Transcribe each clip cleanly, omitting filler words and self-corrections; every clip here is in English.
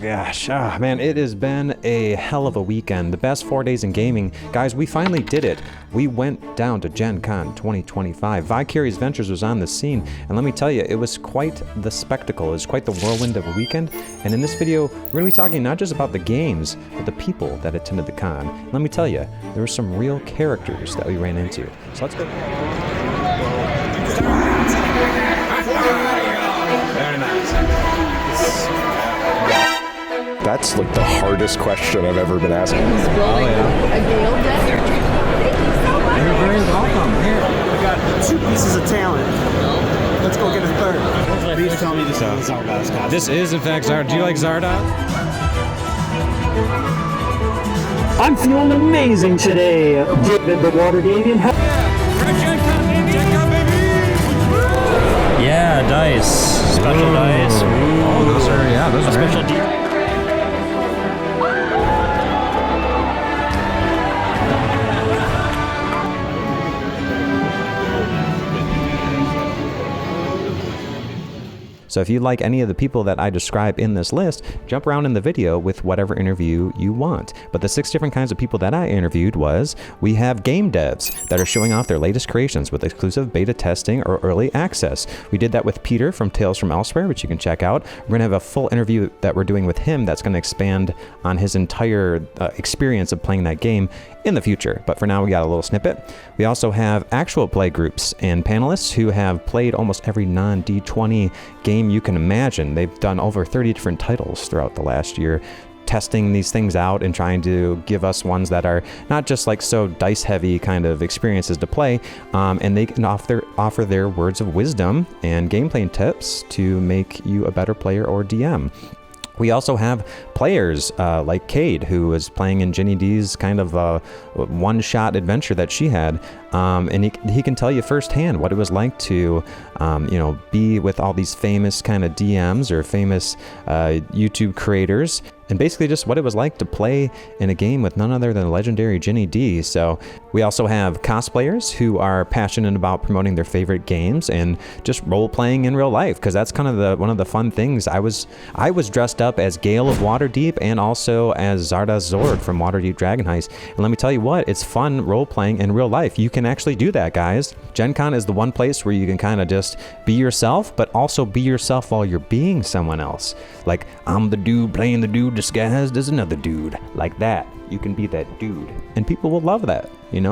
gosh. Man, it has been a hell of a weekend. The best 4 days in gaming. Guys, we finally did it. We went down to GenCon 2025. Vicarious Ventures was on the scene, and let me tell you, it was quite the spectacle. It was quite the whirlwind of a weekend. And in this video, we're going to be talking not just about the games, but the people that attended the con. And let me tell you, there were some real characters that we ran into. So let's go. Very nice. That's like the hardest question I've ever been asked. He's building a Gale deck. Thank you so much. You're very welcome. Here, I got 2 pieces of talent. Let's go get a third. Please tell me this is Zardoz costume. This is, in fact, Zardoz. Do you like Zardoz? I'm feeling amazing today. David the Water Davian. Yeah, dice. Special dice. Oh, those are special So if you like any of the people that I describe in this list, jump around in the video with whatever interview you want. But the 6 different kinds of people that I interviewed was, we have game devs that are showing off their latest creations with exclusive beta testing or early access. We did that with Peter from Tales from Elsewhere, which you can check out. We're going to have a full interview that we're doing with him that's going to expand on his entire experience of playing that game in the future. But for now, we got a little snippet. We also have actual play groups and panelists who have played almost every non-D20 game you can imagine. They've done over 30 different titles throughout the last year, testing these things out and trying to give us ones that are not just like so dice heavy kind of experiences to play, and they can offer their words of wisdom and gameplay tips to make you a better player or DM. We also have players like Cade, who was playing in GinnyDi's kind of one-shot adventure that she had, and he can tell you firsthand what it was like to, be with all these famous kind of DMs or famous YouTube creators, and basically just what it was like to play in a game with none other than the legendary GinnyDi. So we also have cosplayers who are passionate about promoting their favorite games and just role-playing in real life, because that's kind of one of the fun things. I was dressed up as Gale of Waterdeep and also as Zardoz Zord from Waterdeep Dragon Heist. And let me tell you what, it's fun role-playing in real life. You can actually do that, guys. Gen Con is the one place where you can kind of just be yourself, but also be yourself while you're being someone else. Like, I'm the dude playing the dude disguised as another dude. Like that. You can be that dude. And people will love that,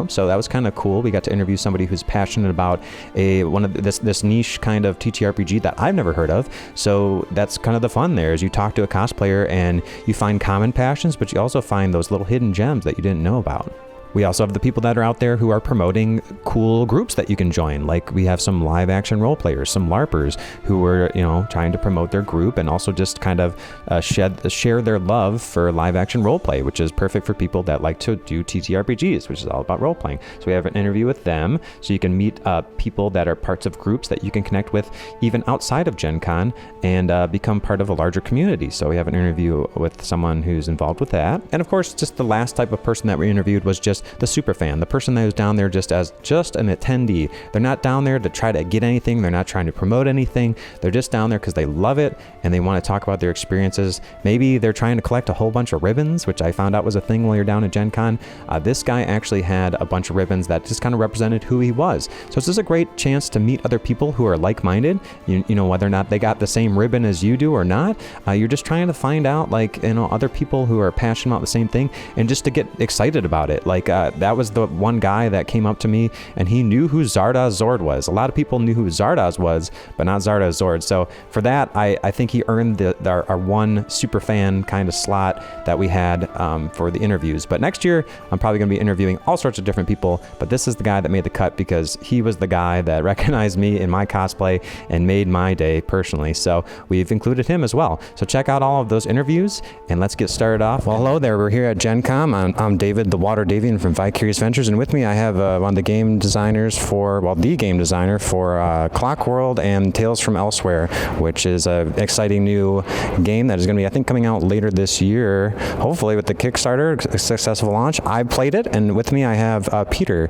So that was kind of cool. We got to interview somebody who's passionate about this niche kind of TTRPG that I've never heard of. So that's kind of the fun there, is you talk to a cosplayer and you find common passions, but you also find those little hidden gems that you didn't know about. We also have the people that are out there who are promoting cool groups that you can join. Like, we have some live action role players, some LARPers who are, trying to promote their group and also just kind of share their love for live action role play, which is perfect for people that like to do TTRPGs, which is all about role playing. So we have an interview with them, so you can meet people that are parts of groups that you can connect with even outside of Gen Con and become part of a larger community. So we have an interview with someone who's involved with that. And of course, just the last type of person that we interviewed was just the superfan, the person that was down there just as an attendee. They're not down there to try to get anything. They're not trying to promote anything. They're just down there because they love it and they want to talk about their experiences. Maybe they're trying to collect a whole bunch of ribbons, which I found out was a thing while you're down at Gen Con. This guy actually had a bunch of ribbons that just kind of represented who he was. So it's just a great chance to meet other people who are like-minded. Whether or not they got the same ribbon as you do or not, you're just trying to find out other people who are passionate about the same thing and just to get excited about it. That was the one guy that came up to me and he knew who Zardoz Zord was. A lot of people knew who Zardoz was, but not Zardoz Zord. So for that, I think he earned our one super fan kind of slot that we had for the interviews. But next year, I'm probably going to be interviewing all sorts of different people, but this is the guy that made the cut because he was the guy that recognized me in my cosplay and made my day personally. So we've included him as well. So check out all of those interviews and let's get started off. Well, hello there. We're here at Gen Con. I'm David, the Water Davian from Vicarious Ventures, and with me I have one of the game designers the game designer for Clock World and Tales from Elsewhere, which is an exciting new game that is going to be, I think, coming out later this year, hopefully with the Kickstarter, a successful launch. I played it, and with me I have Peter.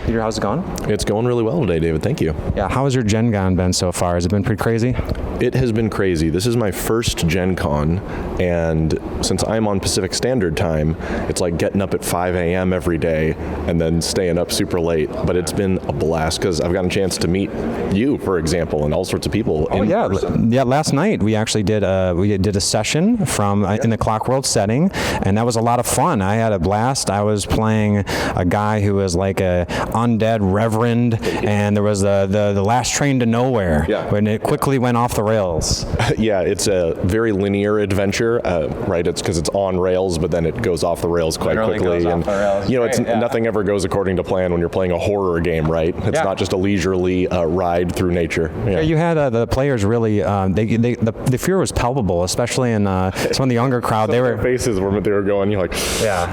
Peter, how's it going? It's going really well today, David. Thank you. Yeah, how has your Gen Con been so far? Has it been pretty crazy? It has been crazy. This is my first Gen Con, And since I'm on Pacific Standard Time, it's like getting up at 5 a.m. every day and then staying up super late. But it's been a blast because I've gotten a chance to meet you, for example, and all sorts of people. Yeah. Last night we actually did a session from in the Clockworld setting, and that was a lot of fun. I had a blast. I was playing a guy who was like a undead reverend, and there was the last train to nowhere when it quickly went off the rails. Yeah, it's a very linear adventure, right? It's because it's on rails, but then it goes off the rails quite quickly. And nothing ever goes according to plan when you're playing a horror game, right? It's not just a leisurely ride through nature. Yeah, you had the players really. The fear was palpable, especially in some of the younger crowd. Their faces were going. You're like,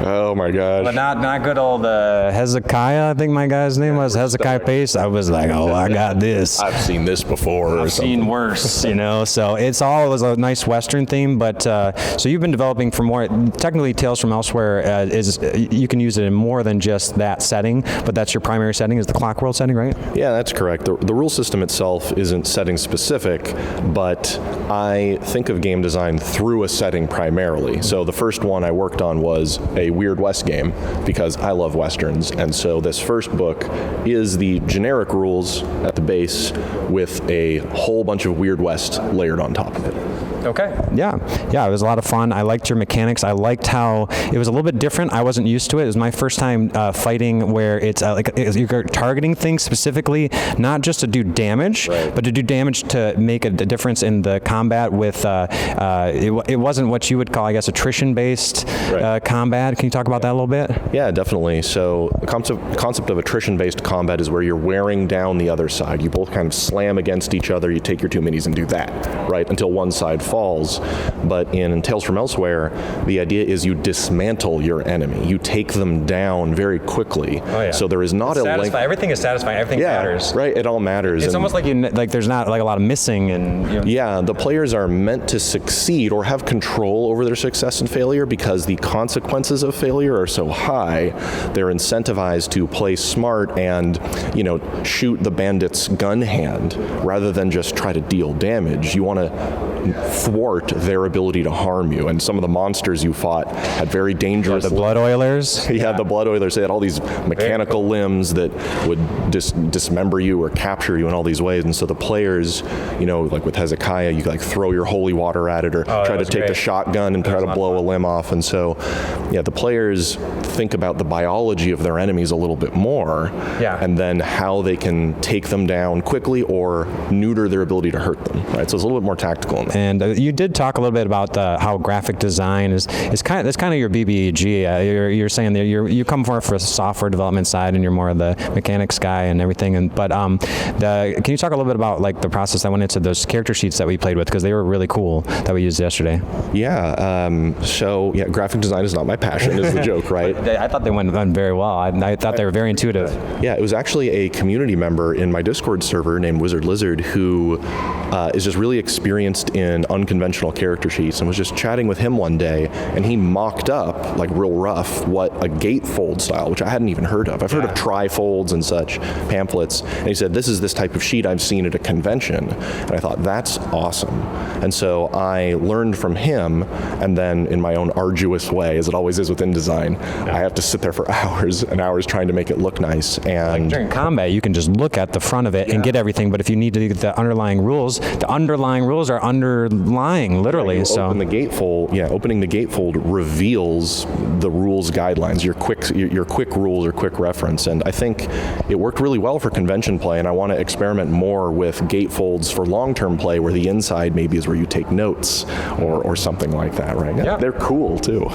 oh my gosh. But not good old Hezekiah. I think my guy's name was Hezekiah Pace. I was like, oh, I got this. I've seen this before. I've seen worse, you know. So it was a nice Western theme. But so you've been developing for more. Technically, Tales from Elsewhere is you can use it in more than just that setting. But that's your primary setting is the Clockworld setting, right? Yeah, that's correct. The rule system itself isn't setting specific, but I think of game design through a setting primarily. So the first one I worked on was a Weird West game because I love Westerns. And so this first book is the generic rules at the base with a whole bunch of Weird West layered on top of it. Okay. Yeah, it was a lot of fun. I liked your mechanics. I liked how it was a little bit different. I wasn't used to it. It was my first time fighting where it's you're targeting things specifically, not just to do damage, but to do damage to make a difference in the combat with, it wasn't what you would call, I guess, attrition-based combat. Can you talk about that a little bit? Yeah, definitely. So the concept of attrition-based combat is where you're wearing down the other side. You both kind of slam against each other. You take your 2 minis and do that, right, until one side falls. But in Tales from Elsewhere, the idea is you dismantle your enemy. You take them down very quickly. Oh, yeah. So there is not everything is satisfying. Everything matters. Right. It all matters. It's almost like there's not like a lot of missing and. Yeah, the players are meant to succeed or have control over their success and failure because the consequences of failure are so high. They're incentivized to play smart and shoot the bandit's gun hand rather than just try to deal damage. You want to thwart their ability to harm you. And some of the monsters you fought had very dangerous... The Blood Oilers? Yeah, the Blood Oilers. They had all these mechanical limbs that would dismember you or capture you in all these ways. And so the players, like with Hezekiah, you throw your holy water at it or try to take the shotgun and try to blow a limb off. And so, the players think about the biology of their enemies a little bit more and then how they can take them down quickly or neuter their ability to hurt them, right? So it's a little bit more tactical in that. And you did talk a little bit about how graphic design is kind of your BBEG. You're saying that you come more for the software development side and you're more of the mechanics guy and everything. But can you talk a little bit about the process that went into those character sheets that we played with, because they were really cool that we used yesterday? Graphic design is not my passion is the joke, right? I thought they went very well. I thought they were very intuitive. Yeah, it was actually a community member in my Discord server named Wizard Lizard who is just really experienced in unconventional character sheets, and was just chatting with him one day, and he mocked up, real rough, what a gatefold style, which I hadn't even heard of. I've heard of trifolds and such pamphlets, and he said, this is this type of sheet I've seen at a convention. And I thought, that's awesome. And so I learned from him, and then in my own arduous way, as it always is within design, I have to sit there for hours and hours trying to make it look nice. And during combat, you can just look at the front of it and get everything, but if you need to get the underlying rules are underlying, literally. Opening the gatefold reveals the rules guidelines, your quick rules or quick reference. And I think it worked really well for convention play, and I want to experiment more with gatefolds for long-term play where the inside maybe is where you take notes or something like that, right? Yeah. They're cool too.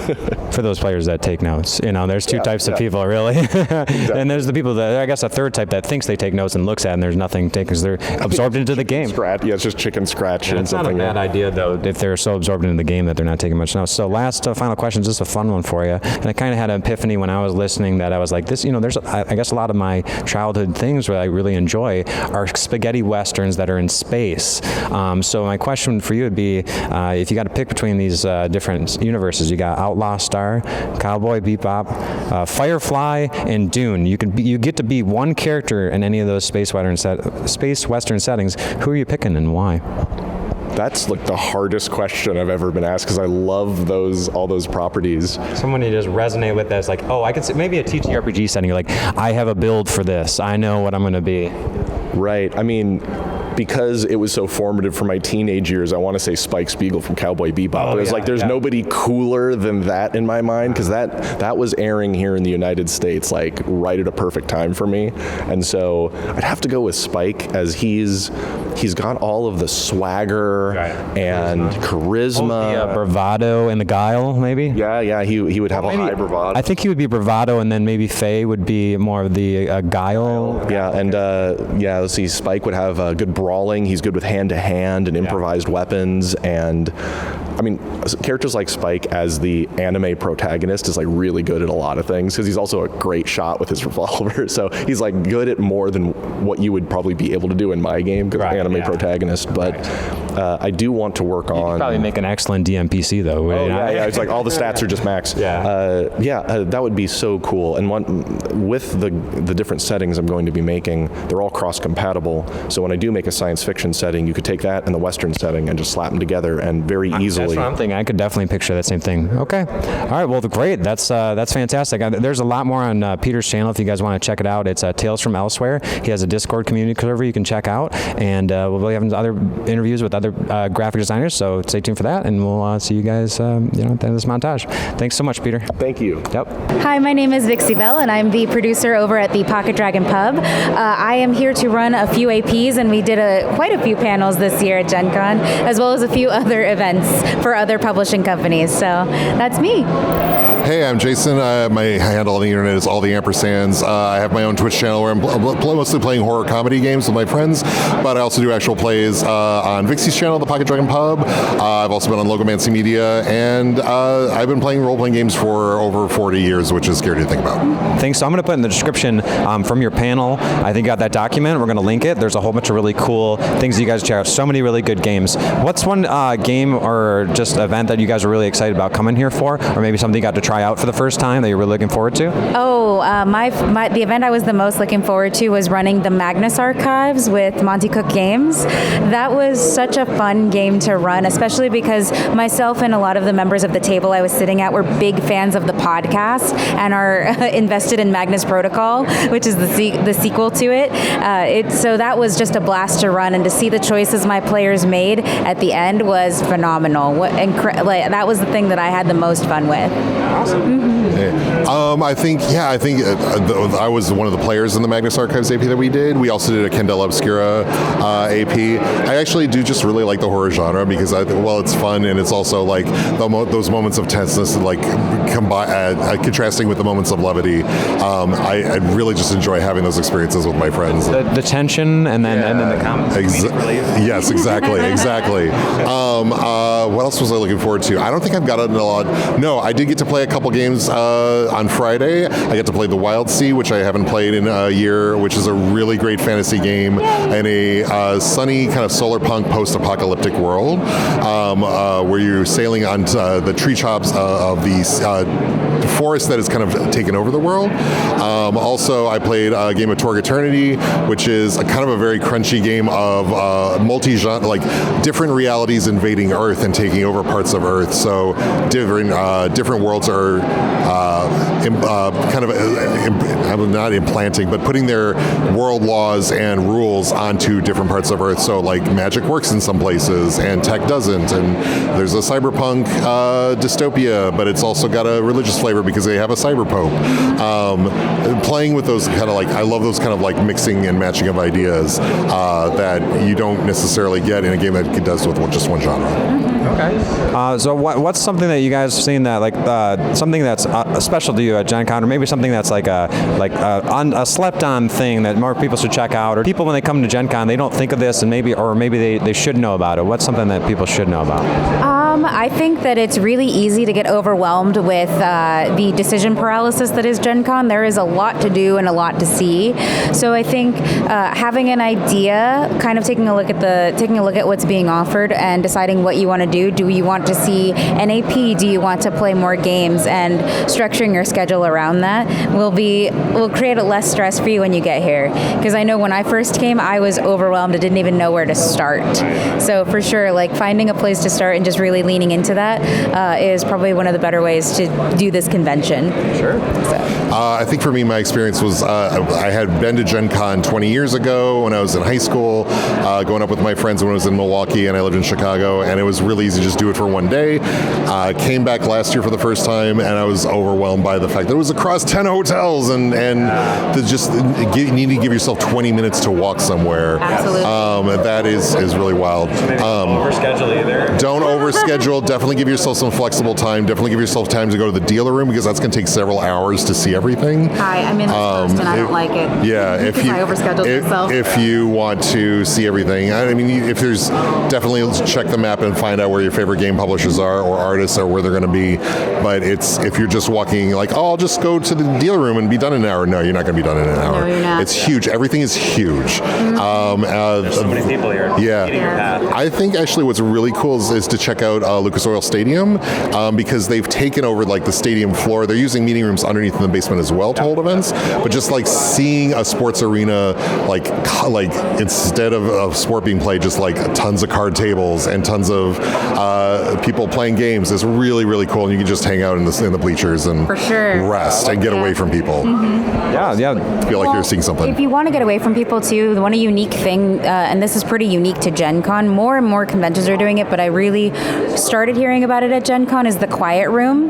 For those players that take notes, there's two types of people, really. Exactly. And there's the people that, I guess, a third type that thinks they take notes and looks at it and there's nothing because they're absorbed into the game. It's just chicken scratch. It's not a bad idea, though, if they're so absorbed into the game that they're not taking much notes. So last final question, just a fun one for you. And I kind of had an epiphany when I was listening that I was like, this, there's, I guess, a lot of my childhood things that I really enjoy are spaghetti westerns that are in space. So my question for you would be, if you got to pick between these different universes, you got Outlaw Star, Cowboy Bebop, Firefly, and Dune. You get to be one character in any of those space western settings. Who are you picking and why? That's like the hardest question I've ever been asked, because I love all those properties. Someone you just resonate with that's like, oh, I can see maybe a TTRPG setting. You're like, I have a build for this. I know what I'm going to be. Right. I mean, because it was so formative for my teenage years, I want to say Spike Spiegel from Cowboy Bebop. It was like there's nobody cooler than that in my mind, because that was airing here in the United States like right at a perfect time for me. And so I'd have to go with Spike, as he's got all of the swagger and charisma. The bravado and the guile, maybe? Yeah, he would have a high bravado. I think he would be bravado, and then maybe Faye would be more of the guile. Yeah, and let's see, Spike would have good brawling. He's good with hand-to-hand and improvised weapons, and I mean, characters like Spike as the anime protagonist is like really good at a lot of things, because he's also a great shot with his revolver. So he's like good at more than what you would probably be able to do in my game, because anime protagonist. But I do want to work on. Probably make an excellent DMPC though. Yeah. It's like all the stats are just max. That would be so cool. And with the different settings I'm going to be making, they're all cross-compatible. So when I do make a science fiction setting, you could take that and the Western setting and just slap them together and very easily. That's what I'm thinking. I could definitely picture that same thing. Okay. All right. Well, great. That's fantastic. There's a lot more on Peter's channel if you guys want to check it out. It's Tales from Elsewhere. He has a Discord community server you can check out, and we'll be having other interviews with other graphic designers. So stay tuned for that, and we'll see you guys at the end of this montage. Thanks so much, Peter. Thank you. Yep. Hi, my name is VixieBelle, and I'm the producer over at the Pocket Dragon Pub. I am here to run a few APs, and we did quite a few panels this year at GenCon, as well as a few other events for other publishing companies. So that's me. Hey, I'm Jason. My handle on the internet is all the ampersands. I have my own Twitch channel where I'm mostly playing horror comedy games with my friends, but I also do actual plays on Vixie's channel, the Pocket Dragon Pub. I've also been on Logomancy Media, and I've been playing role-playing games for over 40 years, which is scary to think about. Thanks. So I'm going to put in the description from your panel. I think you got that document. We're going to link it. There's a whole bunch of really cool things that you guys check out. So many really good games. What's one game or just event that you guys are really excited about coming here for, or maybe something you got to try out for the first time that you're really looking forward to? The event I was the most looking forward to was running the Magnus Archives with Monty Cook Games. That was such a fun game to run, especially because myself and a lot of the members of the table I was sitting at were big fans of the podcast and are invested in Magnus Protocol, which is the sequel to it. So that was just a blast to run, and to see the choices my players made at the end was phenomenal. That was the thing that I had the most fun with. Awesome. I think I was one of the players in the Magnus Archives AP that we did. We also did a Candela Obscura AP. I actually do just really like the horror genre, because it's fun, and it's also like those moments of tenseness, like contrasting with the moments of levity. I really just enjoy having those experiences with my friends. The tension and then the comedy. Yes, exactly. What else was I looking forward to? I don't think I've gotten a lot. No, I did get to play a couple games on Friday. I got to play The Wild Sea, which I haven't played in a year, which is a really great fantasy game in a sunny kind of solar punk post-apocalyptic world where you're sailing on the tree tops of the forest that has kind of taken over the world. Also, I played a game of Torg Eternity, which is kind of a very crunchy game of multi-genre, like different realities invading Earth and taking over parts of Earth. So different worlds are not implanting, but putting their world laws and rules onto different parts of Earth. So like magic works in some places and tech doesn't, and there's a cyberpunk dystopia, but it's also got a religious flavor because they have a cyberpope. Playing with those kind of I love those kind of mixing and matching of ideas that you don't necessarily get in a game that does with just one genre. Okay. So what's something that you guys have seen that something that's special to you at GenCon, or maybe something that's a slept-on thing that more people should check out, or people when they come to GenCon they don't think of this, and maybe they should know about it. What's something that people should know about? I think that it's really easy to get overwhelmed with the decision paralysis that is GenCon. There is a lot to do and a lot to see. So I think having an idea, kind of taking a look at what's being offered and deciding what you want to do, do? Do you want to see an AP? Do you want to play more games? And structuring your schedule around that will create a less stress for you when you get here. Because I know when I first came, I was overwhelmed. I didn't even know where to start. So for sure, like finding a place to start and just really leaning into that is probably one of the better ways to do this convention. Sure. I think for me, my experience was I had been to GenCon 20 years ago when I was in high school, going up with my friends when I was in Milwaukee and I lived in Chicago, and it was really easy to just do it for one day. Came back last year for the first time, and I was overwhelmed by the fact that it was across 10 hotels, and you need to give yourself 20 minutes to walk somewhere. Absolutely. That is really wild. Overschedule either. Don't overschedule. Definitely give yourself some flexible time. Definitely give yourself time to go to the dealer room, because that's going to take several hours to see everything. Hi, I'm in this post and I don't like it. Yeah, I overscheduled myself. If you want to see everything, I mean, if there's definitely check the map and find out where your favorite game publishers are or artists or where they're going to be. But if you're just walking like, oh, I'll just go to the dealer room and be done in an hour. No, you're not going to be done in an hour. No, you're not. It's huge. Everything is huge. There's so many people here. Yeah. Getting your path. I think actually what's really cool is to check out Lucas Oil Stadium, because they've taken over like the stadium floor. They're using meeting rooms underneath in the basement as well to hold events. But just like seeing a sports arena, like instead of sport being played, just like tons of card tables and tons of people playing games is really, really cool. And you can just hang out in the bleachers and For sure. rest and get away from people. Yeah. Feel like you're seeing something. If you want to get away from people too, the one unique thing, and this is pretty unique to Gen Con, more and more conventions are doing it, but I really started hearing about it at Gen Con, is the quiet room,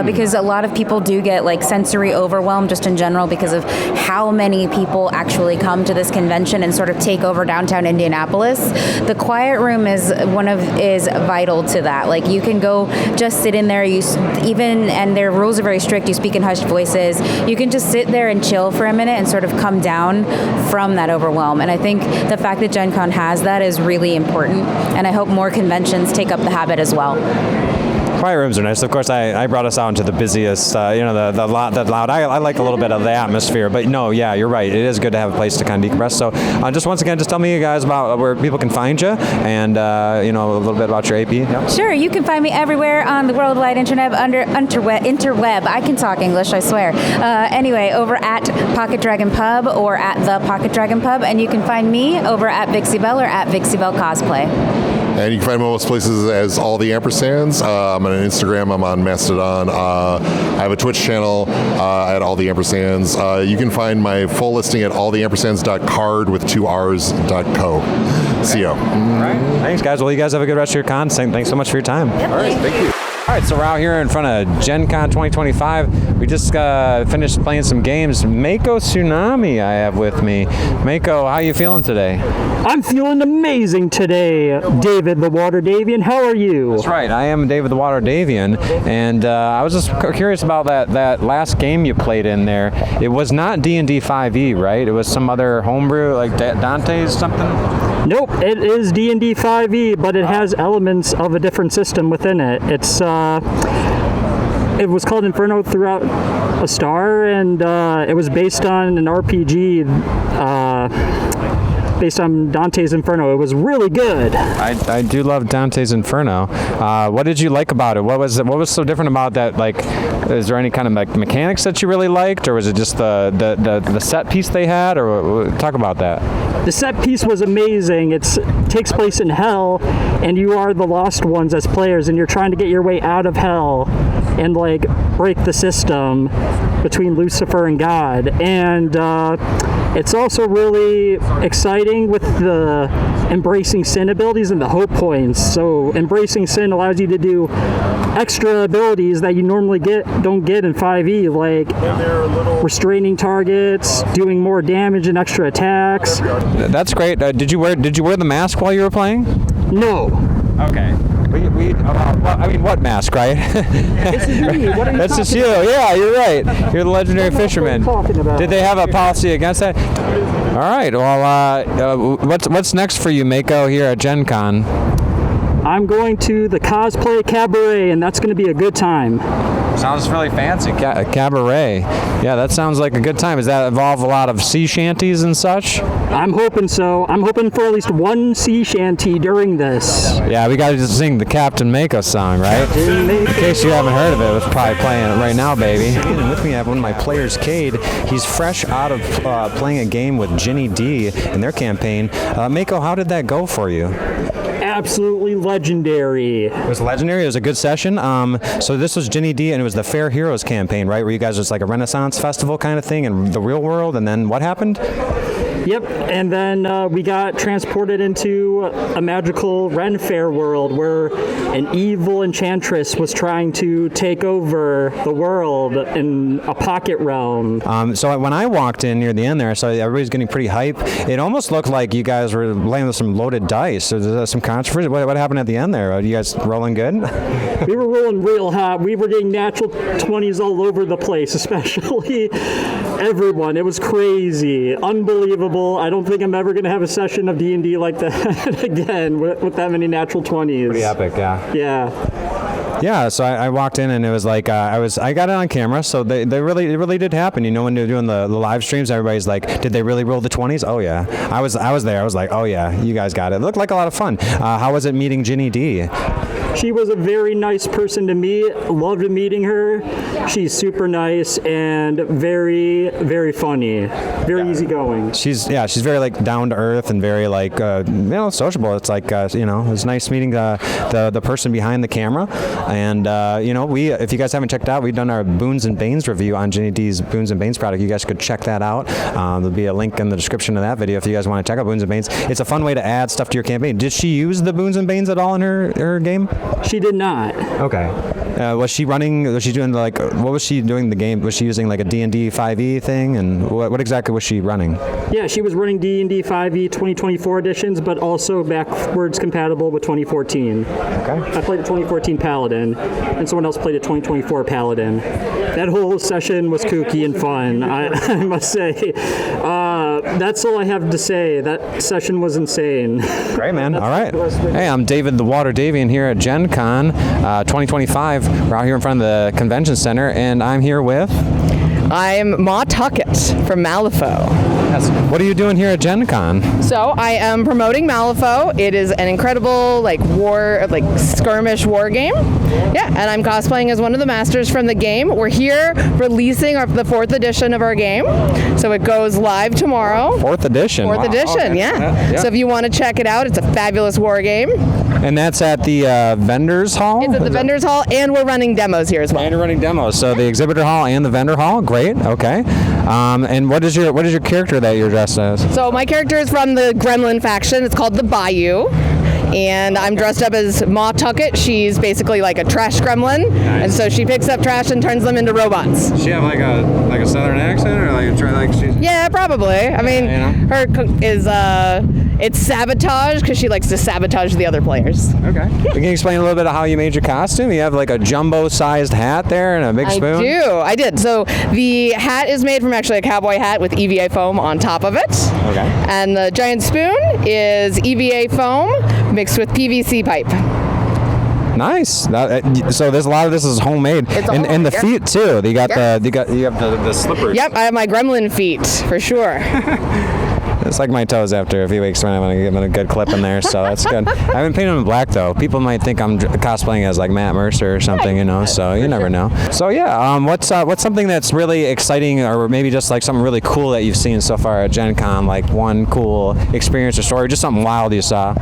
because a lot of people do get like sensory overwhelm just in general because of how many people actually come to this convention and sort of take over downtown Indianapolis. The quiet room is vital to that. Like you can go just sit in there, and their rules are very strict. You speak in hushed voices. You can just sit there and chill for a minute and sort of come down from that overwhelm. And I think the fact that Gen Con has that is really important, and I hope more conventions take up the habit as well. Quiet rooms are nice. Of course, I brought us out into the busiest, the loud. I like a little bit of the atmosphere, but no, yeah, you're right. It is good to have a place to kind of decompress. So just once again, just tell me, you guys, about where people can find you and, a little bit about your AP. Yeah. Sure, you can find me everywhere on the worldwide internet under interweb. I can talk English, I swear. Anyway, over at Pocket Dragon Pub or at the Pocket Dragon Pub, and you can find me over at VixieBelle or at VixieBelle Cosplay. And you can find most places as All the Ampersands. I'm on Instagram. I'm on Mastodon. I have a Twitch channel at All the Ampersands. You can find my full listing at alltheampersands.card with 2 R's.co. See ya. All right. Thanks, guys. Well, you guys have a good rest of your con. Thanks so much for your time. Yep, All right. Thank you. All right, so we're out here in front of GenCon 2025. We just finished playing some games. Mako Tsunami I have with me. Mako, how you feeling today? I'm feeling amazing today, David the Water Davian. How are you? That's right, I am David the Water Davian, and I was just curious about that last game you played in there. It was not D&D 5e, right? It was some other homebrew, like Dante's something? Nope, it is D&D 5e, but it has elements of a different system within it. It was called Inferno Throughout a Star, and it was based on an RPG based on Dante's Inferno. It was really good. I do love Dante's Inferno. What did you like about it? What was so different about that? Like, is there any kind of like mechanics that you really liked, or was it just the set piece they had? Or talk about that. The set piece was amazing. It takes place in hell, and you are the lost ones as players, and you're trying to get your way out of hell and like break the system between Lucifer and God. And it's also really exciting with the embracing sin abilities and the hope points. So embracing sin allows you to do extra abilities that you normally don't get in 5e, like restraining targets, doing more damage and extra attacks. That's great. Did you wear the mask while you were playing? No. Okay. What mask, right? This is me. What are you That's just you. Yeah, you're right. You're the legendary fisherman. Did they have a policy against that? All right. Well, what's next for you, Mako, here at GenCon? I'm going to the Cosplay Cabaret, and that's going to be a good time. Sounds really fancy. Cabaret. Yeah, that sounds like a good time. Does that involve a lot of sea shanties and such? I'm hoping so. I'm hoping for at least one sea shanty during this. Yeah, we got to just sing the Captain Mako song, right? In case you haven't heard of it, it's probably playing it right now, baby. And with me, I have one of my players, Cade. He's fresh out of playing a game with GinnyDi in their campaign. Mako, how did that go for you? Absolutely legendary. It was legendary. It was a good session. So this was GinnyDi, and it was the Fair Heroes campaign, right? Where you guys just like a Renaissance festival kind of thing in the real world, and then what happened? Yep, and then we got transported into a magical Ren Fair world where an evil enchantress was trying to take over the world in a pocket realm. So when I walked in near the end there, I saw everybody's getting pretty hype. It almost looked like you guys were playing with some loaded dice. So there's some controversy. What happened at the end there? Are you guys rolling good? We were rolling real hot. We were getting natural 20s all over the place, especially everyone. It was crazy. Unbelievable. I don't think I'm ever going to have a session of D&D like that again with that many natural 20s. Pretty epic, yeah. Yeah. Yeah, so I walked in and it was like I got it on camera, so it really did happen. You know, when they're doing the live streams, everybody's like, did they really roll the 20s? Oh yeah, I was there. I was like, oh yeah, you guys got it. It looked like a lot of fun. How was it meeting GinnyDi? She was a very nice person to meet. Loved meeting her. She's super nice and very, very funny. Very easygoing. She's very like down to earth and very like sociable. It's like it's nice meeting the person behind the camera. And if you guys haven't checked out, we've done our Boons and Banes review on GinnyDi's Boons and Banes product. You guys could check that out. There'll be a link in the description of that video if you guys want to check out Boons and Banes. It's a fun way to add stuff to your campaign. Did she use the Boons and Banes at all in her game? She did not. Okay. Was she doing what was she doing in the game? Was she using like a D&D 5e thing? And what exactly was she running? Yeah, she was running D&D 5e 2024 editions, but also backwards compatible with 2014. Okay. I played a 2014 Paladin, and someone else played a 2024 Paladin. That whole session was kooky and fun, I must say. That's all I have to say. That session was insane. Great, man. All right. Hey, I'm David the Water Davian here at GenCon 2025. We're out here in front of the convention center, and I'm here with... I'm Ma Tuckett from Malifaux. Yes. What are you doing here at GenCon? So I am promoting Malifaux. It is an incredible skirmish war game. Yeah, and I'm cosplaying as one of the masters from the game. We're here releasing the 4th edition of our game. So it goes live tomorrow. 4th edition. 4th edition, okay. Yeah. So if you want to check it out, it's a fabulous war game. And that's at the vendors hall? It's at the vendors hall, and we're running demos here as well. And you're running demos. So the exhibitor hall and the vendor hall. Great. Okay. And what is your character that you're dressed as? So my character is from the Gremlin faction. It's called the Bayou. And I'm dressed up as Ma Tuckett. She's basically like a trash gremlin. Nice. And so she picks up trash and turns them into robots. Does she have like a southern accent or she's... Yeah, probably. I mean, her is it's sabotage because she likes to sabotage the other players. Okay. Can you explain a little bit of how you made your costume? You have like a jumbo-sized hat there and a big spoon? I did. So the hat is made from actually a cowboy hat with EVA foam on top of it. Okay. And the giant spoon is EVA foam mixed with PVC pipe. Nice. So there's a lot of this is homemade, and the feet too. You have the slippers. Yep, I have my gremlin feet for sure. It's like my toes after a few weeks when I'm going to give them a good clip in there, so that's good. I haven't painted them in black, though. People might think I'm cosplaying as like Matt Mercer or something, so you never know. So yeah, what's something that's really exciting, or maybe just like something really cool that you've seen so far at GenCon, like one cool experience or story, just something wild you saw?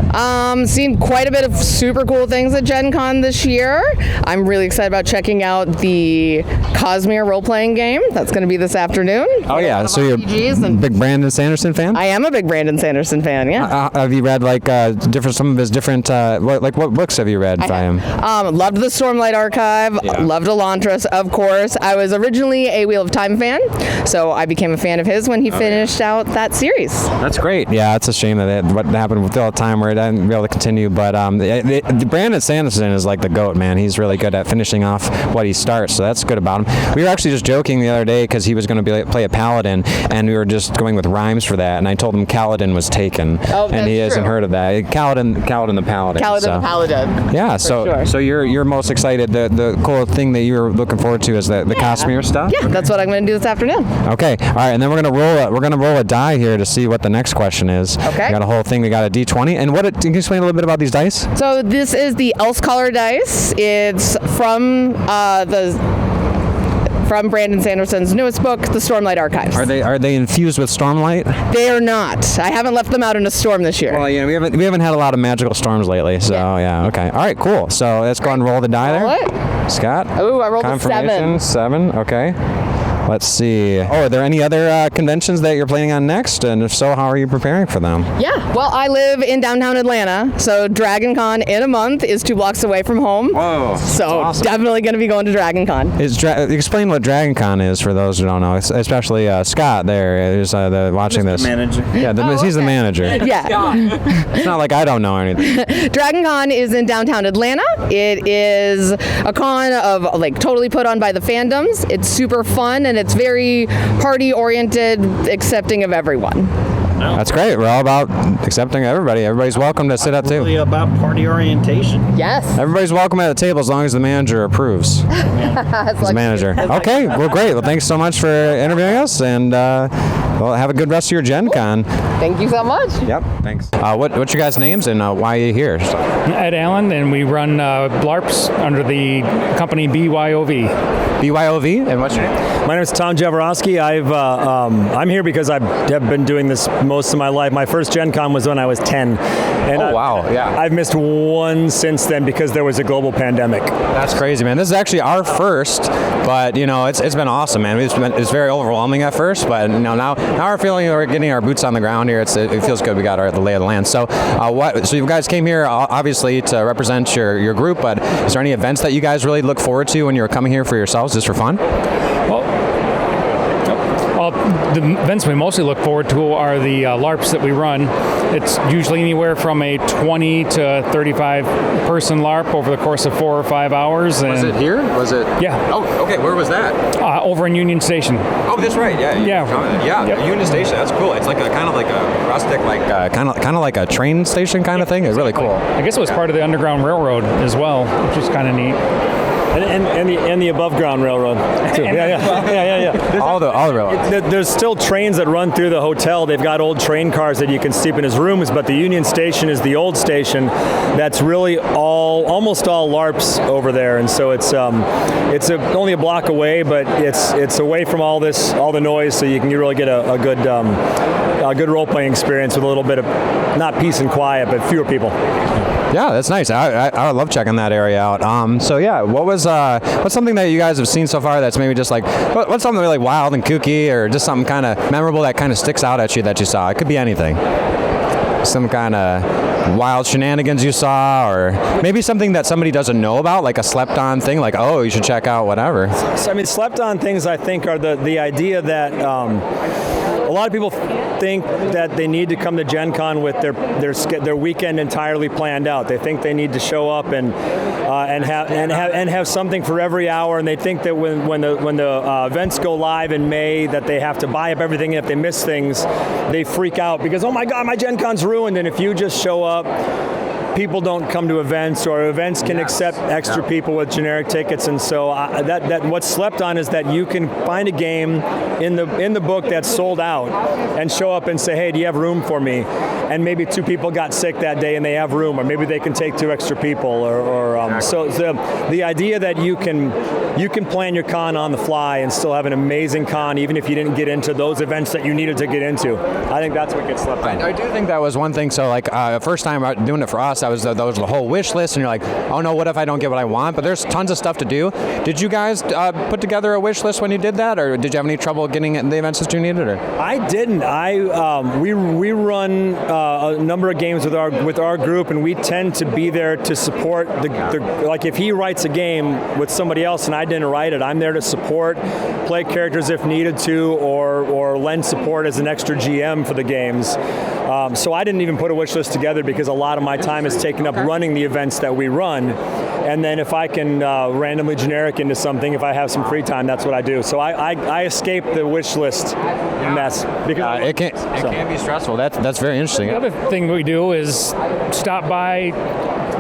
Seen quite a bit of super cool things at GenCon this year. I'm really excited about checking out the Cosmere role-playing game. That's going to be this afternoon. Oh yeah, so you're a big Brandon Sanderson fan? I am a big Brandon Sanderson fan, yeah. Have you read like some of his different what books have you read by him? Loved the Stormlight Archive, loved Elantris, of course. I was originally a Wheel of Time fan, so I became a fan of his when he finished out that series. That's great. Yeah, it's a shame that what happened with Wheel of Time where it didn't be able to continue, but Brandon Sanderson is like the GOAT, man. He's really good at finishing off what he starts, so that's good about about him. We were actually just joking the other day because he was going to play a paladin, and we were just going with rhymes for that. And I told him Kaladin was taken, and he hasn't heard of that. Kaladin the paladin. Kaladin the paladin. Yeah. So you're most excited. The cool thing that you're looking forward to is the costume stuff. Yeah, that's what I'm going to do this afternoon. Okay. All right. And then we're gonna roll a die here to see what the next question is. Okay. We got a whole thing. We got a D20. And can you explain a little bit about these dice? So this is the Else Color dice. It's from Brandon Sanderson's newest book, The Stormlight Archives. Are they infused with Stormlight? They are not. I haven't left them out in a storm this year. Well, yeah, we haven't had a lot of magical storms lately, so yeah, okay. All right, cool. So let's go ahead and roll the die there. Scott? Oh, I rolled a 7. 7, okay. Let's see. Oh, are there any other conventions that you're planning on next? And if so, how are you preparing for them? Yeah. Well, I live in downtown Atlanta, so DragonCon in a month is 2 blocks away from home. Whoa. So awesome. Definitely going to be going to DragonCon. Explain what DragonCon is for those who don't know, especially Scott there who's watching this. Manager. Yeah, he's the manager. Yeah. It's not like I don't know anything. DragonCon is in downtown Atlanta. It is a con of totally put on by the fandoms. It's super fun and it's very party-oriented, accepting of everyone. That's great. We're all about accepting everybody. Everybody's welcome to sit at the table. Really about party orientation. Yes. Everybody's welcome at the table as long as the manager approves. As the manager. Okay. Well, great. Well, thanks so much for interviewing us, and well, have a good rest of your Gen Con. Thank you so much. Yep. Thanks. What's your guys' names and why are you here? Ed Allen, and we run LARPs under the company BYOV. BYOV? And what's your name? My name is Tom Jaworowski. I'm here because I have been doing this most of my life. My first Gen Con was when I was 10. And wow. Yeah. I've missed one since then because there was a global pandemic. That's crazy, man. This is actually our first, but it's been awesome, man. It's very overwhelming at first, but now we're feeling we're getting our boots on the ground here. It feels good. We got the lay of the land. So so you guys came here obviously to represent your group, but is there any events that you guys really look forward to when you're coming here for yourselves just for fun? Well, the events we mostly look forward to are the LARPs that we run. It's usually anywhere from a 20 to 35 person LARP over the course of 4 or 5 hours. Was it here? Was it? Yeah. Oh, okay. Where was that? Over in Union Station. Oh, that's right. Yeah. Yeah. Yep. Union Station. That's cool. It's kind of like a rustic, kind of like a train station kind of thing. It's really cool. I guess it was part of the Underground Railroad as well, which is kind of neat. And the above ground railroad too. Yeah. All the railroads. There's still trains that run through the hotel. They've got old train cars that you can sleep in as rooms, but the Union Station is the old station. That's really almost all LARPs over there, and so it's only a block away, but it's away from all the noise, so you can really get a good role playing experience with a little bit of not peace and quiet, but fewer people. Yeah, that's nice. I love checking that area out. So yeah, what's something that you guys have seen so far that's maybe just what's something really wild and kooky, or just something kind of memorable that kind of sticks out at you that you saw? It could be anything. Some kind of wild shenanigans you saw, or maybe something that somebody doesn't know about, like a slept-on thing, like, oh, you should check out whatever. So, slept-on things, I think, are the idea that a lot of people think that they need to come to Gen Con with their weekend entirely planned out. They think they need to show up and have something for every hour, and they think that when the events go live in May that they have to buy up everything, and if they miss things, they freak out because, oh my God, my Gen Con's ruined. And if you just show up, people don't come to events, or events can accept extra people with generic tickets, and so that what's slept on is that you can find a game in the book that's sold out and show up and say, hey, do you have room for me? And maybe 2 people got sick that day and they have room, or maybe they can take 2 extra people, so the idea that you can plan your con on the fly and still have an amazing con even if you didn't get into those events that you needed to get into. I think that's what gets slept on. I do think that was one thing. So first time doing it for us, that was the whole wish list, and you're like, oh no, what if I don't get what I want? But there's tons of stuff to do. Did you guys put together a wish list when you did that, or did you have any trouble getting the events that you needed? Or I didn't. We run a number of games with our group, and we tend to be there to support like if he writes a game with somebody else and I didn't write it, I'm there to support, play characters if needed to, or lend support as an extra GM for the games. So I didn't even put a wish list together because a lot of my time is taken up running the events that we run. and then if I can randomly generic into something, if I have some free time, that's what I do. So I escape the wish list mess because it can be stressful. That's very interesting. The other thing we do is stop by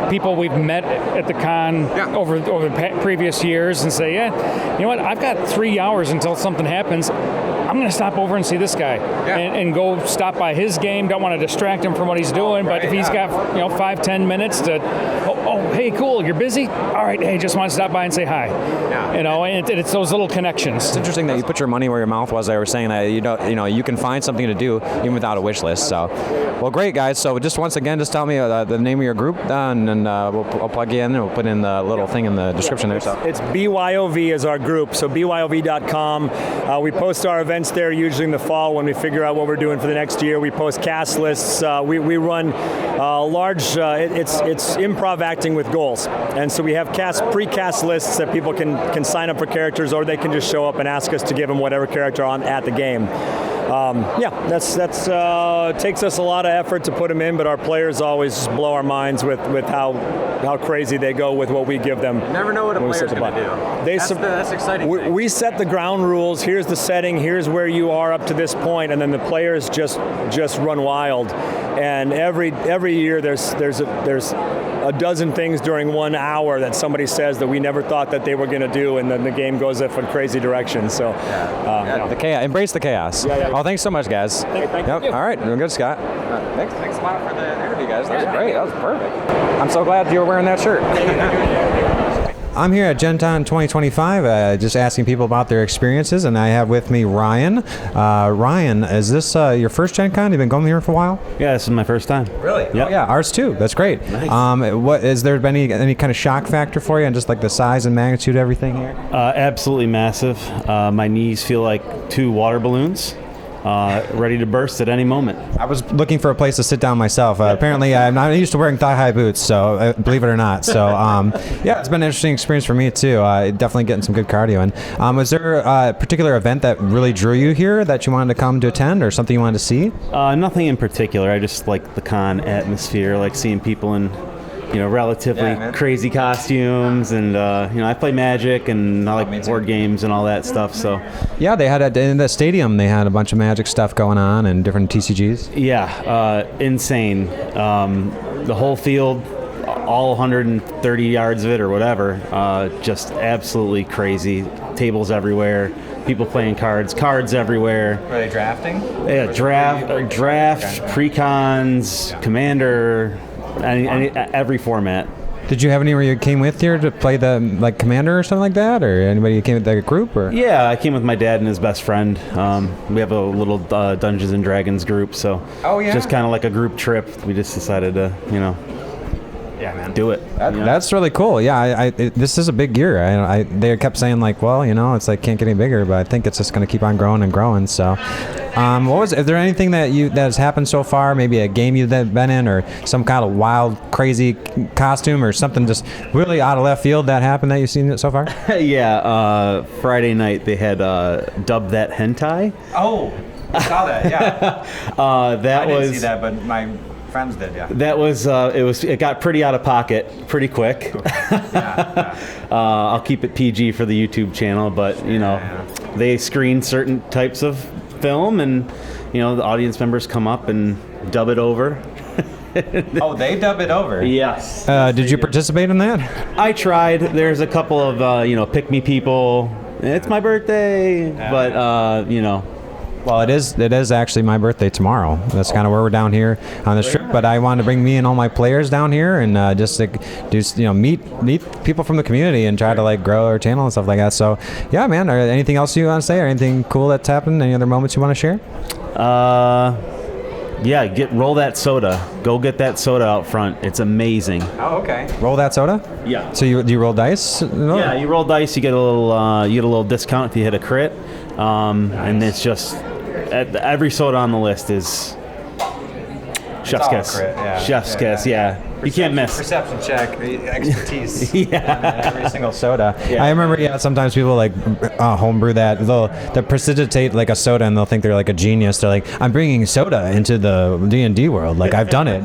people we've met at the con over the previous years and say, yeah, you know what, I've got 3 hours until something happens. I'm going to stop over and see this guy and go stop by his game. Don't want to distract him from what he's doing, but if he's got 5-10 minutes to, hey, cool, you're busy? All right, hey, just want to stop by and say hi. And it's those little connections. It's interesting that you put your money where your mouth was. I was saying that you can find something to do even without a wish list. So, well, great guys. So just once again, just tell me the name of your group, and I'll plug you in, and we'll put in the little thing in the description there. So it's BYOV is our group. So BYOV.com. We post our events there usually in the fall when we figure out what we're doing for the next year. We post cast lists. We run large. It's improv acting with goals, and so we have pre-cast lists that people can sign up for characters, or they can just show up and ask us to give them whatever character on at the game. That's takes us a lot of effort to put them in, but our players always blow our minds with how crazy they go with what we give them. You never know what a player's going to do. That's exciting. We set the ground rules. Here's the setting. Here's where you are up to this point, and then the players just run wild. And every year there's a dozen things during 1 hour that somebody says that we never thought that they were going to do, and then the game goes in a crazy direction. So, the chaos. Embrace the chaos. Oh, thanks so much, guys. Thank you. All right, doing good, Scott. Thanks a lot for the interview, guys. That was great. That was perfect. I'm so glad you were wearing that shirt. I'm here at GenCon 2025, just asking people about their experiences, and I have with me Ryan. Ryan, is this your first GenCon? You've been going here for a while? Yeah, this is my first time. Really? Yep. Oh, yeah, ours too. That's great. Nice. What has there been any kind of shock factor for you, and just like the size and magnitude of everything here? Absolutely massive. My knees feel like 2 water balloons. Ready to burst at any moment. I was looking for a place to sit down myself. Apparently, I'm not used to wearing thigh-high boots, so believe it or not. So, it's been an interesting experience for me, too. Definitely getting some good cardio in. Was there a particular event that really drew you here that you wanted to come to attend, or something you wanted to see? Nothing in particular. I just like the con atmosphere, like seeing people in relatively crazy costumes, and I play Magic, and I like board games and all that stuff. So yeah, they had in the stadium. They had a bunch of Magic stuff going on and different TCGs. Yeah, insane. The whole field, all 130 yards of it or whatever, just absolutely crazy. Tables everywhere. People playing cards everywhere. Were they drafting? Yeah, draft, pre-cons, Commander. Every format. Did you have anywhere you came with here to play the Commander or something like that, or anybody you came with a group? Or yeah, I came with my dad and his best friend. We have a little Dungeons and Dragons group, so just kind of like a group trip. We just decided to do it. That's really cool. Yeah, this is a big year. They kept saying it's like can't get any bigger, but I think it's just going to keep on growing and growing. So, is there anything that has happened so far? Maybe a game you've been in, or some kind of wild, crazy costume, or something just really out of left field that happened that you've seen so far? Yeah, Friday night they had dubbed that hentai. Oh, I saw that. Yeah. I didn't see that, but my friends did, yeah. That was it got pretty out of pocket pretty quick. I'll keep it PG for the YouTube channel, but they screen certain types of film, and the audience members come up and dub it over. Oh, they dub it over? Yes. Did you participate in that? I tried. There's a couple of pick me people. It's my birthday, but Well, it is actually my birthday tomorrow. That's kind of where we're down here on this trip. But I wanted to bring me and all my players down here and just do meet people from the community and try to grow our channel and stuff like that. So yeah, man. Are there anything else you want to say, or anything cool that's happened? Any other moments you want to share? Yeah, roll that soda. Go get that soda out front. It's amazing. Oh, okay. Roll that soda? Yeah. So you roll dice? Yeah, you roll dice. You get a little discount if you hit a crit. And it's just every soda on the list is chef's kiss. Chef's kiss. Yeah. You can't miss. Perception check, expertise. Yeah. Every single soda. Yeah. I remember, sometimes people homebrew that. They'll precipitate a soda, and they'll think they're a genius. They're like, I'm bringing soda into the D&D world. I've done it.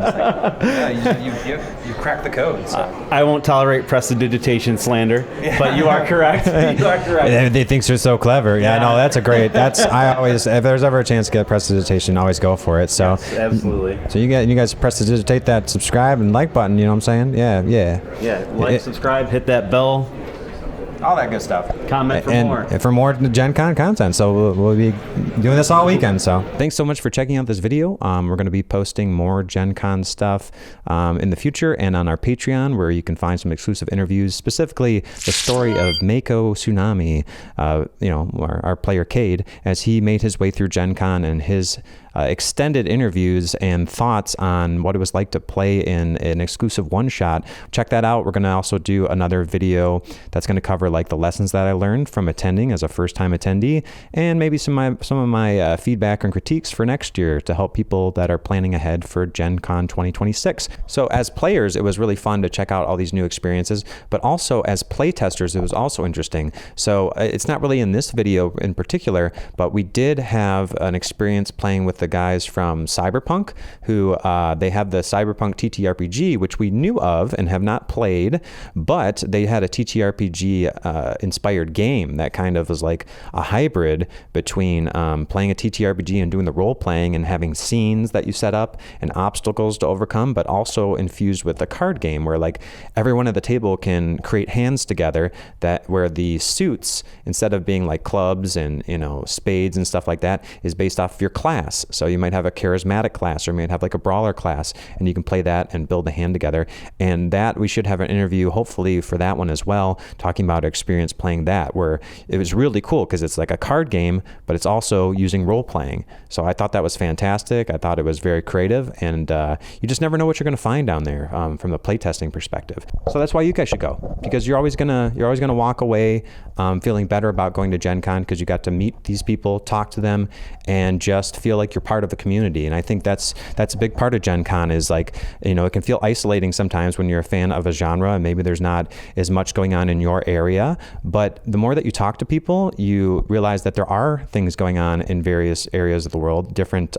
You crack the code. So. I won't tolerate prestidigitation slander, but you are correct. You are correct. They think they're so clever. Yeah, no, that's a great. I always, if there's ever a chance to get prestidigitation, always go for it. So yes, absolutely. So you guys prestidigitate that subscribe and like button. You know what I'm saying? Yeah. Like, subscribe, hit that bell. All that good stuff. Comment for more. And for more Gen Con content. So we'll be doing this all weekend. So thanks so much for checking out this video. We're going to be posting more Gen Con stuff in the future and on our Patreon, where you can find some exclusive interviews, specifically the story of Mako Tsunami, our player Cade, as he made his way through Gen Con and his extended interviews and thoughts on what it was like to play in an exclusive one-shot. Check that out. We're going to also do another video that's going to cover like the lessons that I learned from attending as a first-time attendee, and maybe some of my feedback and critiques for next year to help people that are planning ahead for Gen Con 2026. So as players, it was really fun to check out all these new experiences, but also as playtesters, it was also interesting. So it's not really in this video in particular, but we did have an experience playing with the guys from Cyberpunk, who they have the Cyberpunk TTRPG, which we knew of and have not played, but they had a TTRPG inspired game that kind of was like a hybrid between playing a TTRPG and doing the role playing and having scenes that you set up and obstacles to overcome, but also infused with a card game where like everyone at the table can create hands together, that where the suits, instead of being like clubs and spades and stuff like that, is based off of your class. So you might have a charismatic class, or you might have like a brawler class, and you can play that and build a hand together. And that we should have an interview hopefully for that one as well, talking about our experience playing that, where it was really cool because it's like a card game, but it's also using role playing. So I thought that was fantastic. I thought it was very creative, and you just never know what you're going to find down there from the playtesting perspective. So that's why you guys should go, because you're always gonna walk away feeling better about going to Gen Con, because you got to meet these people, talk to them, and just feel like you're part of the community. And I think that's a big part of Gen Con, is like, it can feel isolating sometimes when you're a fan of a genre and maybe there's not as much going on in your area, but the more that you talk to people, you realize that there are things going on in various areas of the world, different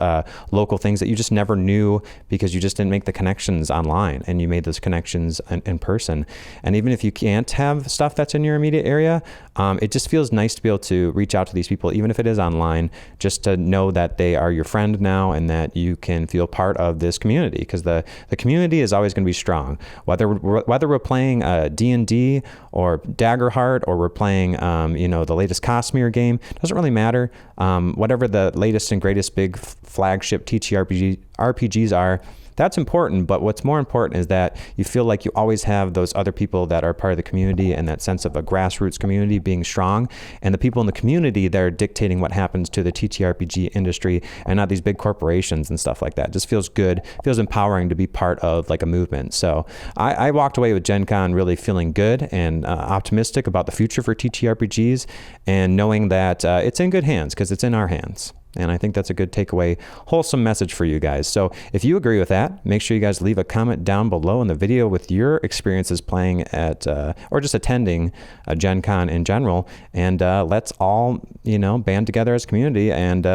local things that you just never knew because you just didn't make the connections online, and you made those connections in person. And even if you can't have stuff that's in your immediate area, it just feels nice to be able to reach out to these people, even if it is online, just to know that they are your friend now and that you can feel part of this community, because the community is always going to be strong. Whether we're playing D&D or Daggerheart, or we're playing the latest Cosplayer game, doesn't really matter. Whatever the latest and greatest big flagship TTRPGs are, that's important, but what's more important is that you feel like you always have those other people that are part of the community, and that sense of a grassroots community being strong, and the people in the community that are dictating what happens to the TTRPG industry, and not these big corporations and stuff like that. It just feels good, feels empowering to be part of like a movement. So I walked away with Gen Con really feeling good and optimistic about the future for TTRPGs, and knowing that it's in good hands, because it's in our hands. And I think that's a good takeaway, wholesome message for you guys. So if you agree with that, make sure you guys leave a comment down below in the video with your experiences playing at, or just attending Gen Con in general. And let's all, band together as a community and,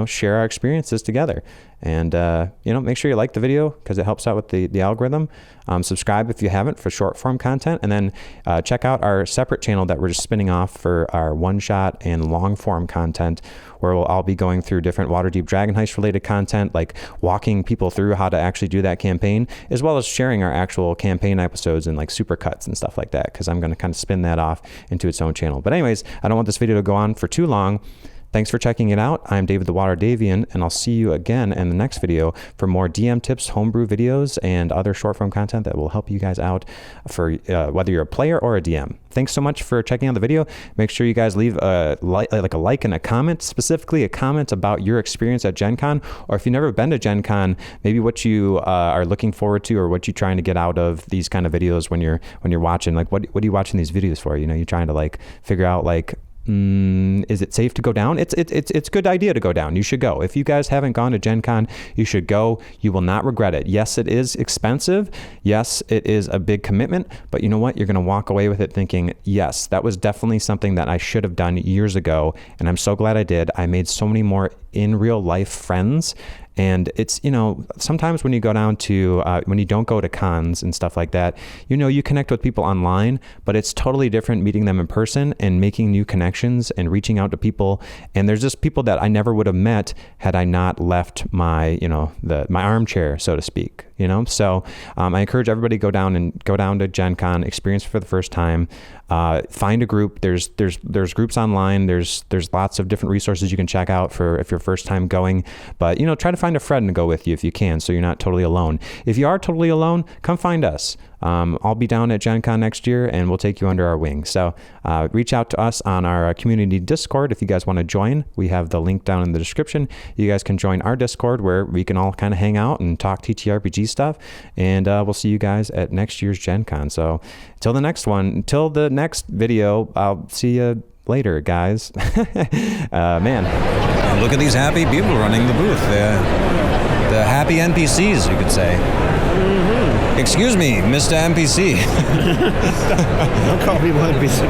share our experiences together. And, make sure you like the video, because it helps out with the algorithm. Subscribe if you haven't for short form content. And then check out our separate channel that we're just spinning off for our one-shot and long form content, where we'll all be going through different Waterdeep Dragon Heist related content, like walking people through how to actually do that campaign, as well as sharing our actual campaign episodes and like supercuts and stuff like that, because I'm going to kind of spin that off into its own channel. But anyways, I don't want this video to go on for too long. Thanks for checking it out. I'm David the Water Davian, and I'll see you again in the next video for more DM tips, homebrew videos, and other short form content that will help you guys out for whether you're a player or a DM. Thanks so much for checking out the video. Make sure you guys leave a like and a comment, specifically a comment about your experience at Gen Con, or if you've never been to Gen Con, maybe what you are looking forward to, or what you're trying to get out of these kind of videos when you're watching. Like, what are you watching these videos for? You're trying to like figure out like, is it safe to go down? It's a good idea to go down. You should go. If you guys haven't gone to Gen Con, you should go. You will not regret it. Yes, it is expensive. Yes, it is a big commitment, but you know what? You're going to walk away with it thinking, yes, that was definitely something that I should have done years ago, and I'm so glad I did. I made so many more in real life friends. And it's, you know, sometimes when you go down to, when you don't go to cons and stuff like that, you know, you connect with people online, but it's totally different meeting them in person and making new connections and reaching out to people. And there's just people that I never would have met had I not left my, you know, my armchair, so to speak, you know? So I encourage everybody to go down to GenCon, experience it for the first time. Find a group. There's groups online. There's lots of different resources you can check out for if you're first time going, but, you know, try to find a friend to go with you if you can, so you're not totally alone. If you are totally alone, come find us. I'll be down at GenCon next year, and we'll take you under our wing. So reach out to us on our community Discord if you guys want to join. We have the link down in the description. You guys can join our Discord where we can all kind of hang out and talk TTRPG stuff, and we'll see you guys at next year's GenCon. So until the next video, I'll see you later, guys. Man, look at these happy people running the booth. The happy NPCs, you could say. Mm-hmm. Excuse me, Mr. NPC. Don't call people NPCs.